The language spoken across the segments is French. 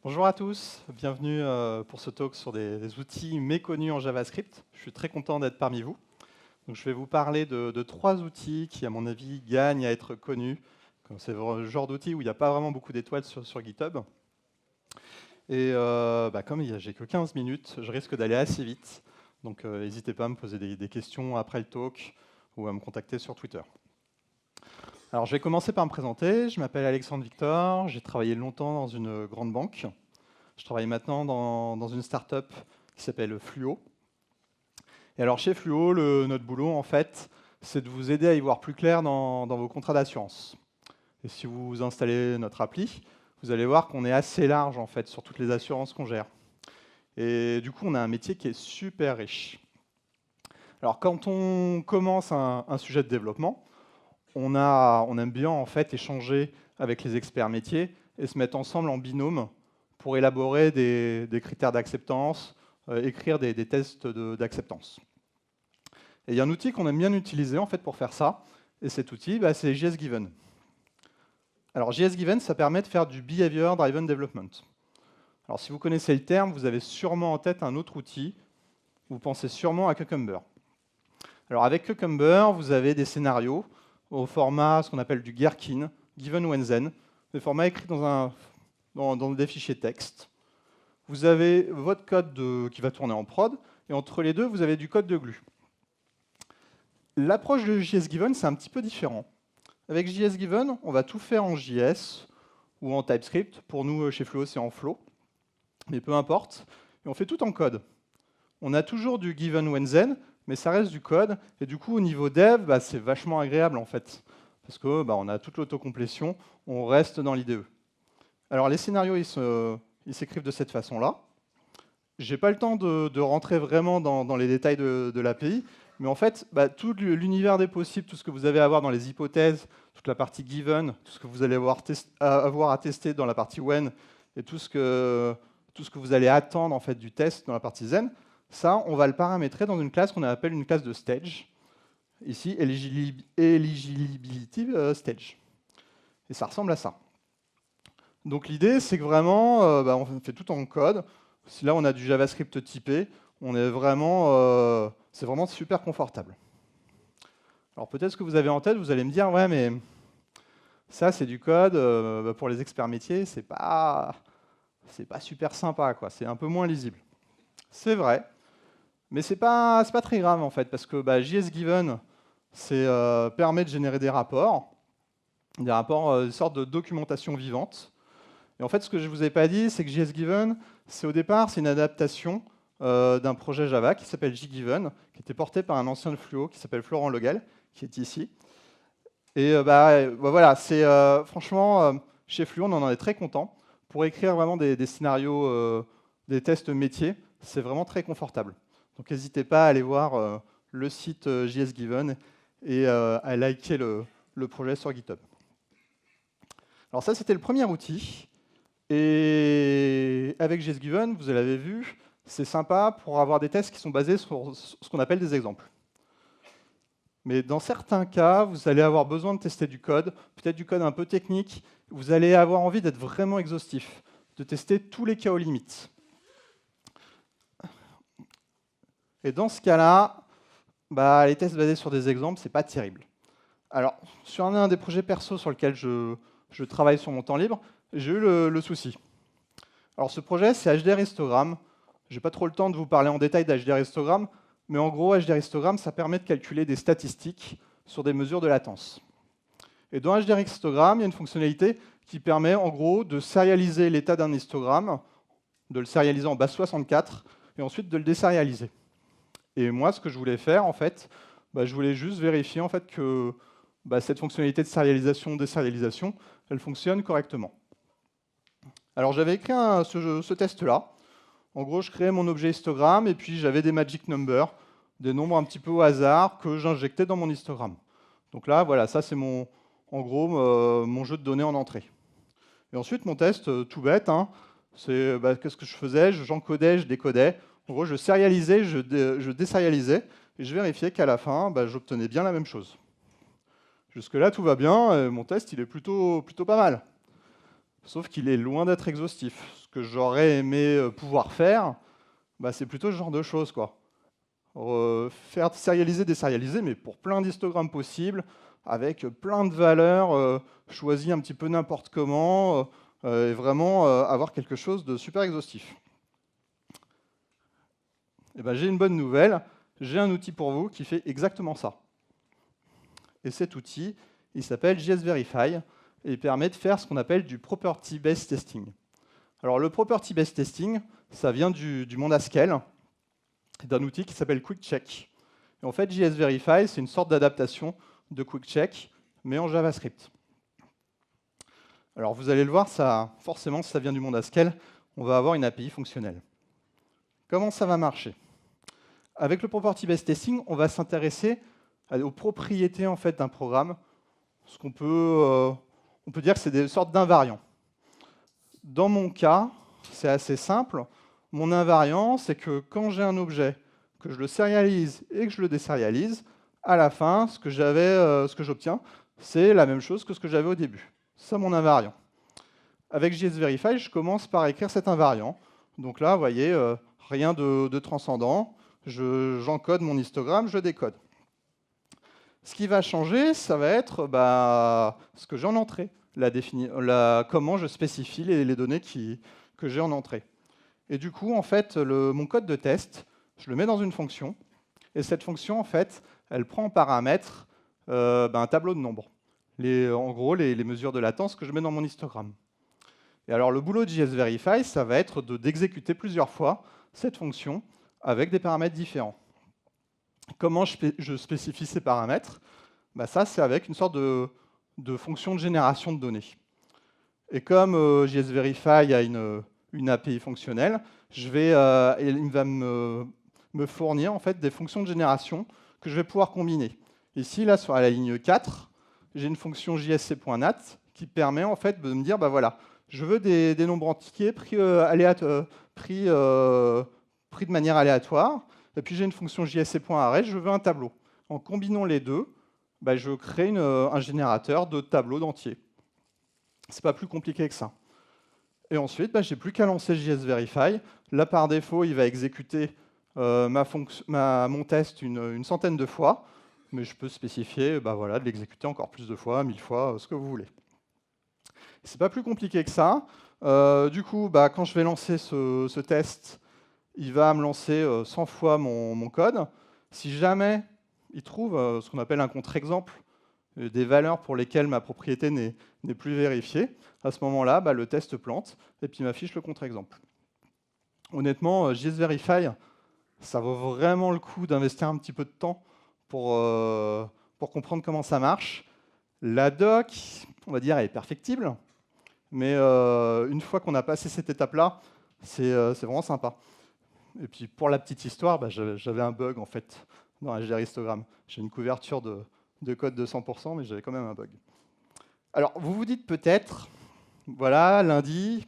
Bonjour à tous, bienvenue pour ce talk sur des outils méconnus en JavaScript. Je suis très content d'être parmi vous. Donc, je vais vous parler de trois outils qui, à mon avis, gagnent à être connus. C'est le genre d'outils où il n'y a pas vraiment beaucoup d'étoiles sur GitHub. Et comme j'ai que 15 minutes, je risque d'aller assez vite. Donc n'hésitez pas à me poser des questions après le talk ou à me contacter sur Twitter. Alors, je vais commencer par me présenter. Je m'appelle Alexandre Victor. J'ai travaillé longtemps dans une grande banque. Je travaille maintenant dans une startup qui s'appelle Fluo. Et alors, chez Fluo, notre boulot, en fait, c'est de vous aider à y voir plus clair dans vos contrats d'assurance. Et si vous installez notre appli, vous allez voir qu'on est assez large, en fait, sur toutes les assurances qu'on gère. Et du coup, on a un métier qui est super riche. Alors, quand on commence un sujet de développement, on aime bien en fait échanger avec les experts métiers et se mettre ensemble en binôme pour élaborer des critères d'acceptance, écrire des tests d'acceptance. Et il y a un outil qu'on aime bien utiliser en fait pour faire ça, et cet outil, c'est JSGiven. Alors JSGiven, ça permet de faire du Behavior Driven Development. Alors si vous connaissez le terme, vous avez sûrement en tête un autre outil, vous pensez sûrement à Cucumber. Alors avec Cucumber, vous avez des scénarios au format, ce qu'on appelle du Gherkin, given when then, des formats écrits dans des fichiers texte. Vous avez votre code qui va tourner en prod, et entre les deux, vous avez du code de glue. L'approche de JSGiven, c'est un petit peu différent. Avec JSGiven, on va tout faire en JS ou en TypeScript. Pour nous, chez Fluo, c'est en Flow, mais peu importe. Et on fait tout en code. On a toujours du given when then, mais ça reste du code. Et du coup, au niveau dev, c'est vachement agréable en fait. Parce que on a toute l'autocomplétion, on reste dans l'IDE. Alors les scénarios, ils s'écrivent de cette façon-là. J'ai pas le temps de rentrer vraiment dans les détails de l'API, mais en fait, tout l'univers des possibles, tout ce que vous avez à voir dans les hypothèses, toute la partie given, tout ce que vous allez avoir à tester dans la partie when, et tout ce que vous allez attendre en fait du test dans la partie then, ça, on va le paramétrer dans une classe qu'on appelle une classe de stage. Ici, eligibility stage. Et ça ressemble à ça. Donc l'idée, c'est que vraiment, on fait tout en code. Si là, on a du JavaScript typé, c'est vraiment super confortable. Alors peut-être ce que vous avez en tête, vous allez me dire, ouais, mais ça, c'est du code pour les experts métiers, c'est pas super sympa, quoi. C'est un peu moins lisible. C'est vrai. Mais c'est pas très grave en fait, parce que JSGiven permet de générer des rapports, une sorte de documentation vivante. Et en fait, ce que je ne vous ai pas dit, c'est que JSGiven, au départ, c'est une adaptation d'un projet Java qui s'appelle JGiven, qui était porté par un ancien de Fluo qui s'appelle Florent Legal, qui est ici. Et voilà, franchement, chez Fluo, on en est très content. Pour écrire vraiment des scénarios, des tests métiers, c'est vraiment très confortable. Donc n'hésitez pas à aller voir le site JSGiven et à liker le projet sur GitHub. Alors ça, c'était le premier outil. Et avec JSGiven, vous l'avez vu, c'est sympa pour avoir des tests qui sont basés sur ce qu'on appelle des exemples. Mais dans certains cas, vous allez avoir besoin de tester du code, peut-être du code un peu technique. Vous allez avoir envie d'être vraiment exhaustif, de tester tous les cas aux limites. Et dans ce cas-là, les tests basés sur des exemples, c'est pas terrible. Alors, sur un des projets perso sur lequel je travaille sur mon temps libre, j'ai eu le souci. Alors, ce projet, c'est HDR Histogram. Je n'ai pas trop le temps de vous parler en détail d'HDR Histogram, mais en gros, HDR Histogram, ça permet de calculer des statistiques sur des mesures de latence. Et dans HDR Histogram, il y a une fonctionnalité qui permet, en gros, de serialiser l'état d'un histogramme, de le serialiser en base 64, et ensuite de le désérialiser. Et moi, ce que je voulais faire, en fait, je voulais juste vérifier en fait, que cette fonctionnalité de serialisation-désérialisation, elle fonctionne correctement. Alors j'avais écrit ce test-là. En gros, je créais mon objet histogramme et puis j'avais des magic numbers, des nombres un petit peu au hasard que j'injectais dans mon histogramme. Donc là, voilà, ça c'est en gros mon jeu de données en entrée. Et ensuite, mon test, tout bête, c'est qu'est-ce que je faisais? J'encodais, je décodais. En gros, je sérialisais, je désérialisais, et je vérifiais qu'à la fin, j'obtenais bien la même chose. Jusque-là, tout va bien, mon test, il est plutôt pas mal. Sauf qu'il est loin d'être exhaustif. Ce que j'aurais aimé pouvoir faire, bah, c'est plutôt ce genre de choses, quoi. Faire sérialiser, désérialiser, mais pour plein d'histogrammes possibles, avec plein de valeurs choisies un petit peu n'importe comment, et vraiment avoir quelque chose de super exhaustif. Et ben, j'ai une bonne nouvelle, j'ai un outil pour vous qui fait exactement ça. Et cet outil, il s'appelle JSVerify, et il permet de faire ce qu'on appelle du property-based testing. Alors le property-based testing, ça vient du monde Haskell, d'un outil qui s'appelle QuickCheck. Et en fait, JSVerify, c'est une sorte d'adaptation de QuickCheck, mais en JavaScript. Alors vous allez le voir, forcément, si ça vient du monde Haskell, on va avoir une API fonctionnelle. Comment ça va marcher? Avec le property-based testing, on va s'intéresser aux propriétés en fait, d'un programme. On peut dire que c'est des sortes d'invariants. Dans mon cas, c'est assez simple. Mon invariant, c'est que quand j'ai un objet, que je le sérialise et que je le désérialise, à la fin, ce que j'obtiens, c'est la même chose que ce que j'avais au début. C'est ça mon invariant. Avec JSVerify, je commence par écrire cet invariant. Donc là, vous voyez, rien de transcendant. J'encode mon histogramme, je décode. Ce qui va changer, ça va être ce que j'ai en entrée, comment je spécifie les données que j'ai en entrée. Et du coup, en fait, mon code de test, je le mets dans une fonction. Et cette fonction, en fait, elle prend en paramètre un tableau de nombres. En gros, les mesures de latence que je mets dans mon histogramme. Et alors, le boulot de JSVerify, ça va être d'exécuter plusieurs fois cette fonction avec des paramètres différents. Comment je spécifie ces paramètres? Ça, c'est avec une sorte de fonction de génération de données. Et comme JSVerify a une API fonctionnelle, il va me fournir en fait, des fonctions de génération que je vais pouvoir combiner. Ici, là, sur la ligne 4, j'ai une fonction jsc.nat qui permet en fait, de me dire, voilà, je veux des nombres entiers pris de manière aléatoire. Et puis j'ai une fonction jsc.array, je veux un tableau. En combinant les deux, je crée un générateur de tableaux d'entiers. C'est pas plus compliqué que ça. Et ensuite, j'ai plus qu'à lancer JSVerify. Là, par défaut, il va exécuter mon test une centaine de fois, mais je peux spécifier de l'exécuter encore plus de fois, 1000 fois, ce que vous voulez. C'est pas plus compliqué que ça. Du coup, quand je vais lancer ce test, il va me lancer 100 fois mon code. Si jamais il trouve ce qu'on appelle un contre-exemple, des valeurs pour lesquelles ma propriété n'est plus vérifiée, à ce moment-là, le test plante et puis il m'affiche le contre-exemple. Honnêtement, JSVerify, ça vaut vraiment le coup d'investir un petit peu de temps pour comprendre comment ça marche. La doc, on va dire, elle est perfectible, mais une fois qu'on a passé cette étape-là, c'est vraiment sympa. Et puis pour la petite histoire, j'avais un bug en fait dans HDR histogramme. J'ai une couverture de code de 100%, mais j'avais quand même un bug. Alors vous vous dites peut-être, voilà, lundi,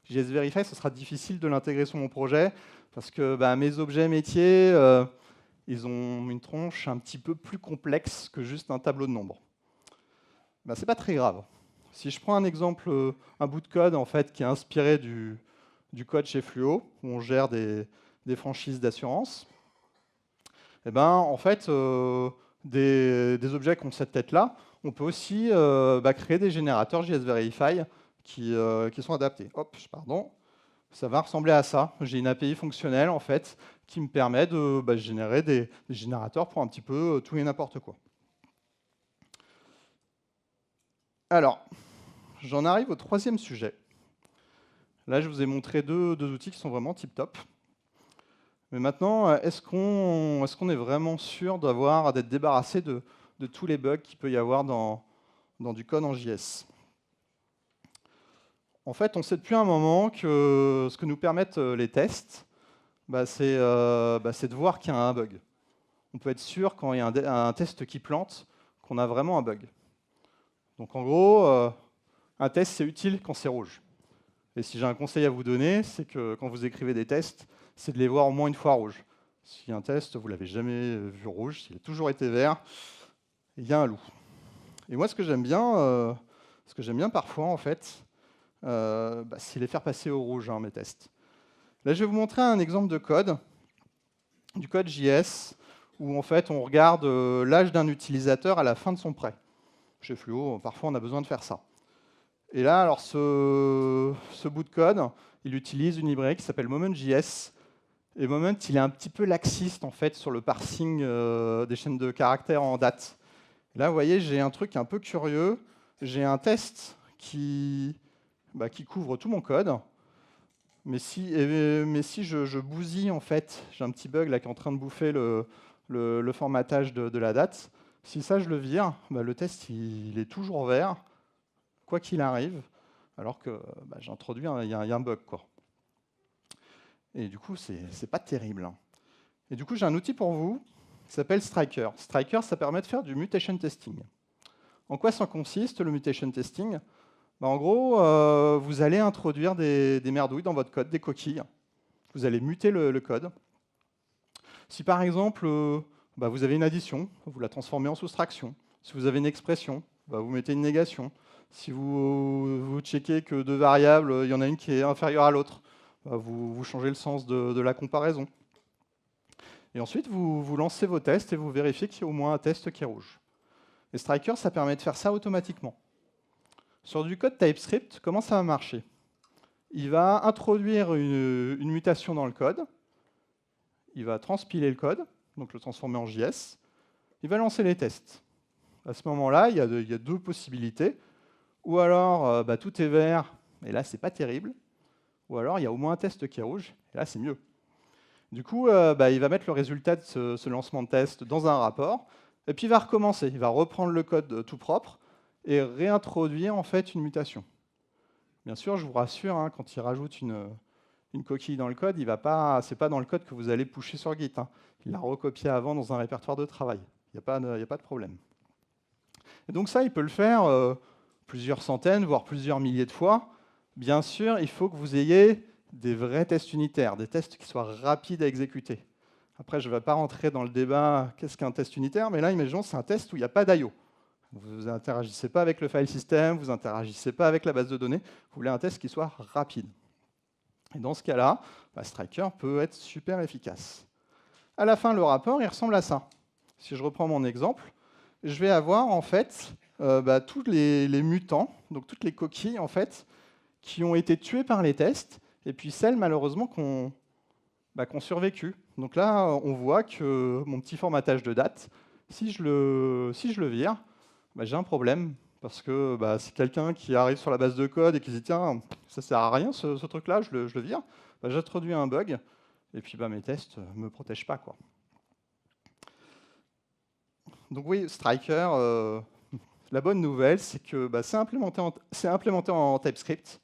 JSVerify, ce sera difficile de l'intégrer sur mon projet, parce que mes objets métiers, ils ont une tronche un petit peu plus complexe que juste un tableau de nombres. C'est pas très grave. Si je prends un exemple, un bout de code en fait, qui est inspiré du code chez Fluo, où on gère des franchises d'assurance, en fait, des objets qui ont cette tête-là, on peut aussi créer des générateurs JSVerify qui sont adaptés. Hop, pardon. Ça va ressembler à ça. J'ai une API fonctionnelle en fait qui me permet de générer des générateurs pour un petit peu tout et n'importe quoi. Alors, j'en arrive au troisième sujet. Là, je vous ai montré deux outils qui sont vraiment tip-top. Mais maintenant, est-ce qu'on est vraiment sûr d'être débarrassé de tous les bugs qu'il peut y avoir dans du code en JS? En fait, on sait depuis un moment que ce que nous permettent les tests, c'est de voir qu'il y a un bug. On peut être sûr, quand il y a un test qui plante, qu'on a vraiment un bug. Donc en gros, un test, c'est utile quand c'est rouge. Et si j'ai un conseil à vous donner, c'est que quand vous écrivez des tests, c'est de les voir au moins une fois rouge. Si un test, vous ne l'avez jamais vu rouge, s'il a toujours été vert, il y a un loup. Et moi, ce que j'aime bien parfois, en fait, c'est les faire passer au rouge, hein, mes tests. Là, je vais vous montrer un exemple de code, du code JS, où en fait on regarde l'âge d'un utilisateur à la fin de son prêt. Chez Fluo, parfois on a besoin de faire ça. Et là, alors ce bout de code, il utilise une librairie qui s'appelle Moment.js. Et Moment, il est un petit peu laxiste en fait sur le parsing des chaînes de caractères en date. Et là, vous voyez, j'ai un truc un peu curieux. J'ai un test qui couvre tout mon code. Mais si je bousille, en fait, j'ai un petit bug là qui est en train de bouffer le formatage de la date. Si ça, je le vire, le test, il est toujours vert, quoi qu'il arrive, alors que j'ai introduit, il y a un bug, quoi. Et du coup, c'est pas terrible. Et du coup, j'ai un outil pour vous qui s'appelle Striker. Striker, ça permet de faire du mutation testing. En quoi ça consiste, le mutation testing? En gros, vous allez introduire des merdouilles dans votre code, des coquilles. Vous allez muter le code. Si par exemple, vous avez une addition, vous la transformez en soustraction. Si vous avez une expression, vous mettez une négation. Si vous checkez que deux variables, il y en a une qui est inférieure à l'autre, vous changez le sens de la comparaison. Et ensuite, vous lancez vos tests et vous vérifiez qu'il y a au moins un test qui est rouge. Et Striker, ça permet de faire ça automatiquement. Sur du code TypeScript, comment ça va marcher? Il va introduire une mutation dans le code, il va transpiler le code, donc le transformer en JS, il va lancer les tests. À ce moment-là, il y a deux possibilités. Ou alors, tout est vert, et là, c'est pas terrible. Ou alors, il y a au moins un test qui est rouge, et là, c'est mieux. Du coup, il va mettre le résultat de ce lancement de test dans un rapport, et puis il va recommencer. Il va reprendre le code tout propre et réintroduire en fait une mutation. Bien sûr, je vous rassure, hein, quand il rajoute une coquille dans le code, ce n'est pas dans le code que vous allez pusher sur Git. Hein. Il l'a recopié avant dans un répertoire de travail. Il n'y a pas de problème. Et donc ça, il peut le faire plusieurs centaines, voire plusieurs milliers de fois. Bien sûr, il faut que vous ayez des vrais tests unitaires, des tests qui soient rapides à exécuter. Après, je ne vais pas rentrer dans le débat qu'est-ce qu'un test unitaire, mais là, imaginons c'est un test où il n'y a pas d'IO. Vous n'interagissez pas avec le file system, vous n'interagissez pas avec la base de données, vous voulez un test qui soit rapide. Et dans ce cas-là, Striker peut être super efficace. À la fin, le rapport, il ressemble à ça. Si je reprends mon exemple, je vais avoir en fait tous les mutants, donc toutes les coquilles en fait, qui ont été tuées par les tests, et puis celles malheureusement qui ont survécu. Donc là, on voit que mon petit formatage de date, si je le vire, j'ai un problème, parce que c'est quelqu'un qui arrive sur la base de code et qui se dit tiens, ça sert à rien ce truc-là, je le vire, j'introduis un bug, et puis mes tests ne me protègent pas, quoi. Donc oui, Striker, la bonne nouvelle, c'est que c'est implémenté en TypeScript,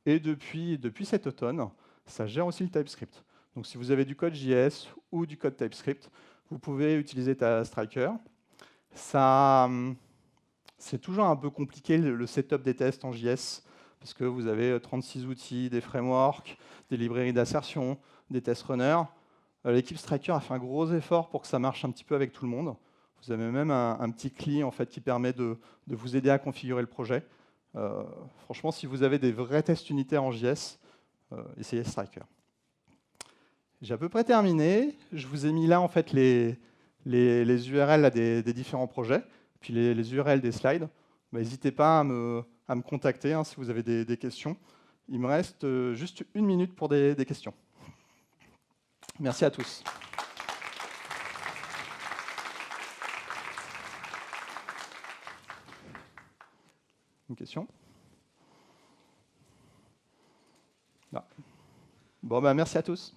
et depuis cet automne, ça gère aussi le TypeScript. Donc si vous avez du code JS ou du code TypeScript, vous pouvez utiliser Striker. C'est toujours un peu compliqué le setup des tests en JS, parce que vous avez 36 outils, des frameworks, des librairies d'assertion, des test runners. L'équipe Striker a fait un gros effort pour que ça marche un petit peu avec tout le monde. Vous avez même un petit CLI en fait, qui permet de vous aider à configurer le projet. Franchement, si vous avez des vrais tests unitaires en JS, essayez Striker. J'ai à peu près terminé. Je vous ai mis là en fait les URL là, des différents projets, puis les URL des slides. N'hésitez pas à me contacter hein, si vous avez des questions. Il me reste juste une minute pour des questions. Merci à tous. Une question? Non. Bon, merci à tous.